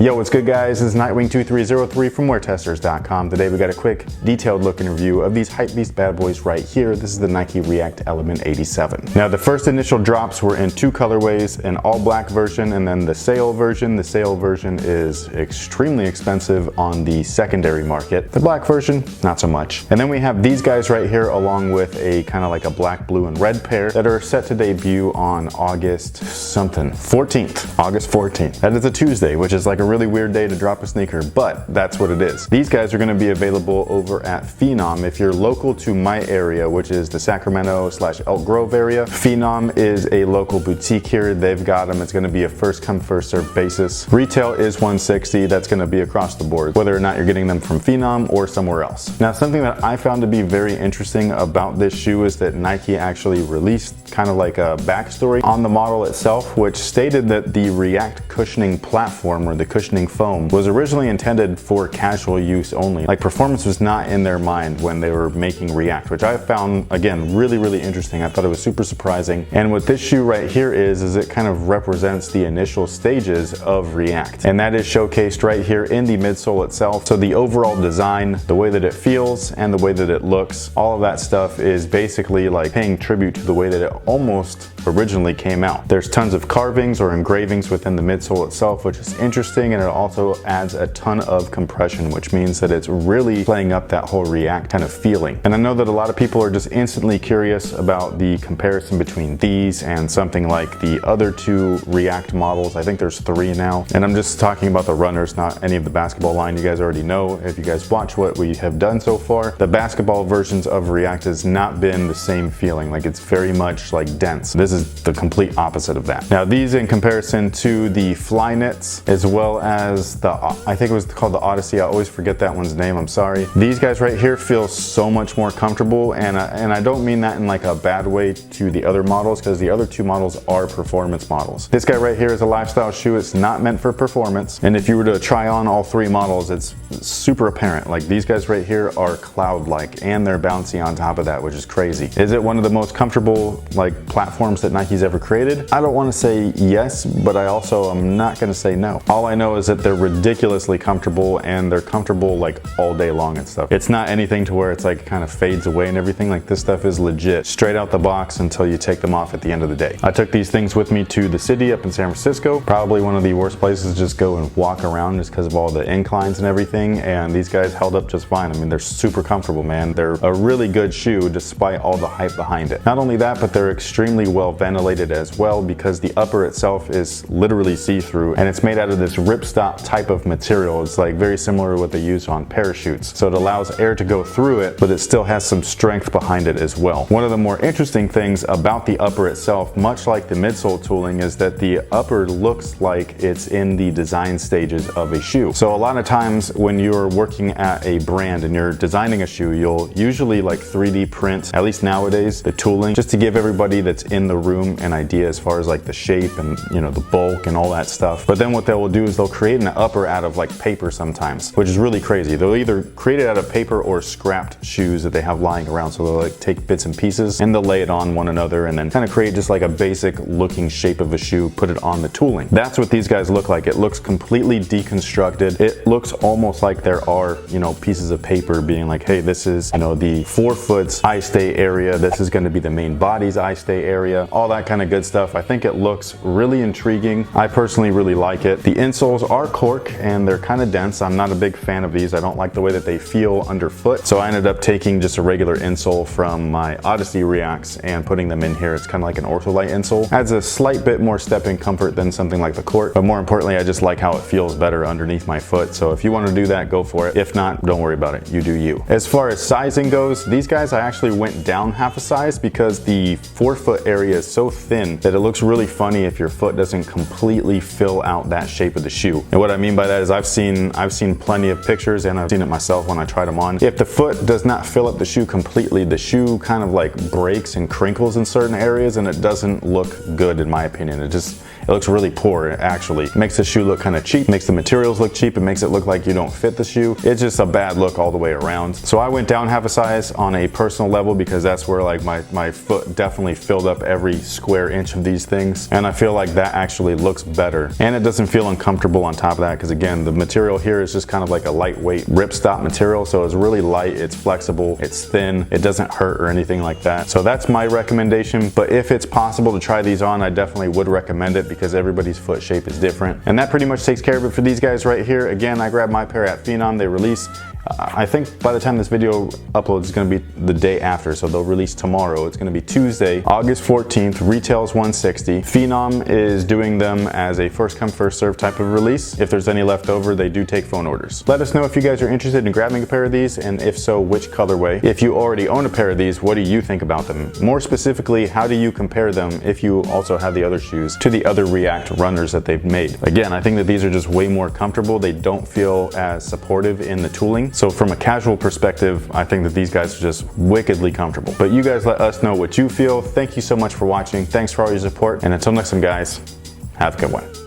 Yo, what's good guys? This is Nightwing2303 from WearTesters.com. Today we got a quick, detailed look and review of these hypebeast bad boys right here. This is the Nike React Element 87. Now the first initial drops were in two colorways, an all black version and then the sale version. The sale version is extremely expensive on the secondary market. The black version, not so much. And then we have these guys right here along with a kind of like a black, blue, and red pair that are set to debut on August 14th. That is a Tuesday, which is like a really weird day to drop a sneaker, but that's what it is. These guys are going to be available over at Phenom. If you're local to my area, which is the Sacramento/Elk Grove area, Phenom is a local boutique here. They've got them. It's going to be a first come first serve basis. Retail is $160. That's going to be across the board, whether or not you're getting them from Phenom or somewhere else. Now, something that I found to be very interesting about this shoe is that Nike actually released kind of like a backstory on the model itself, which stated that the React cushioning platform, or the cushioning foam, was originally intended for casual use only. Like, performance was not in their mind when they were making React, which I found, again, really interesting. I thought it was super surprising. And what this shoe right here is it kind of represents the initial stages of React. And that is showcased right here in the midsole itself. So the overall design, the way that it feels, and the way that it looks, all of that stuff is basically like paying tribute to the way that it almost originally came out. There's tons of carvings or engravings within the midsole itself, which is interesting, and it also adds a ton of compression, which means that it's really playing up that whole React kind of feeling. And I know that a lot of people are just instantly curious about the comparison between these and something like the other two React models. I think there's 3 now, and I'm just talking about the runners, not any of the basketball line. You guys already know, if you guys watch what we have done so far, the basketball versions of React has not been the same feeling. Like, it's very much like dense. This is the complete opposite of that. Now these, in comparison to the Flyknits, as well as the, I think it was called the Odyssey, I always forget that one's name, I'm sorry. These guys right here feel so much more comfortable, and I don't mean that in like a bad way to the other models, because the other two models are performance models. This guy right here is a lifestyle shoe. It's not meant for performance, and if you were to try on all 3 models, it's super apparent. Like, these guys right here are cloud-like, and they're bouncy on top of that, which is crazy. Is it one of the most comfortable like platforms that Nike's ever created? I don't want to say yes, but I also am not going to say no. All I know is that they're ridiculously comfortable, and they're comfortable like all day long and stuff. It's not anything to where it's like kind of fades away and everything. Like, this stuff is legit straight out the box until you take them off at the end of the day. I took these things with me to the city up in San Francisco, probably one of the worst places to just go and walk around just because of all the inclines and everything, and these guys held up just fine. I mean, they're super comfortable, man. They're a really good shoe despite all the hype behind it. Not only that, but they're extremely well ventilated as well, because the upper itself is literally see-through, and it's made out of this ripstop type of material. It's like very similar to what they use on parachutes. So it allows air to go through it, but it still has some strength behind it as well. One of the more interesting things about the upper itself, much like the midsole tooling, is that the upper looks like it's in the design stages of a shoe. So a lot of times when you're working at a brand and you're designing a shoe, you'll usually like 3D print, at least nowadays, the tooling, just to give everybody that's in the room an idea as far as like the shape and, you know, the bulk and all that stuff. But then what they will do is they'll create an upper out of like paper sometimes, which is really crazy. They'll either create it out of paper or scrapped shoes that they have lying around. So they'll like take bits and pieces and they'll lay it on one another and then kind of create just like a basic looking shape of a shoe, put it on the tooling. That's what these guys look like. It looks completely deconstructed. It looks almost like there are, you know, pieces of paper being like, hey, this is, you know, the forefoot's eye stay area. This is going to be the main body's eye stay area, all that kind of good stuff. I think it looks really intriguing. I personally really like it. The insoles are cork and they're kind of dense. I'm not a big fan of these. I don't like the way that they feel underfoot. So I ended up taking just a regular insole from my Odyssey Reacts and putting them in here. It's kind of like an Ortholite insole. Adds a slight bit more stepping comfort than something like the cork, but more importantly, I just like how it feels better underneath my foot. So if you want to do that, go for it. If not, don't worry about it. You do you. As far as sizing goes, these guys, I actually went down half a size because the forefoot area is so thin that it looks really funny if your foot doesn't completely fill out that shape of the shoe. And what I mean by that is I've seen plenty of pictures, and I've seen it myself when I tried them on. If the foot does not fill up the shoe completely, the shoe kind of like breaks and crinkles in certain areas, and it doesn't look good in my opinion. It looks really poor, actually. It makes the shoe look kind of cheap, makes the materials look cheap, it makes it look like you don't fit the shoe. It's just a bad look all the way around. So I went down half a size on a personal level because that's where like my foot definitely filled up every square inch of these things. And I feel like that actually looks better. And it doesn't feel uncomfortable on top of that because again, the material here is just kind of like a lightweight ripstop material. So it's really light, it's flexible, it's thin, it doesn't hurt or anything like that. So that's my recommendation. But if it's possible to try these on, I definitely would recommend it because everybody's foot shape is different. And that pretty much takes care of it for these guys right here. Again, I grabbed my pair at Phenom. They release I think by the time this video uploads, it's going to be the day after, so they'll release tomorrow. It's going to be Tuesday, August 14th. Retails $160. Phenom is doing them as a first come first serve type of release. If there's any left over, they do take phone orders. Let us know if you guys are interested in grabbing a pair of these, and if so, which colorway. If you already own a pair of these, what do you think about them? More specifically, how do you compare them if you also have the other shoes to the other React runners that they've made? Again, I think that these are just way more comfortable. They don't feel as supportive in the tooling. So from a casual perspective, I think that these guys are just wickedly comfortable. But you guys let us know what you feel. Thank you so much for watching. Thanks for all your support. And until next time, guys, have a good one.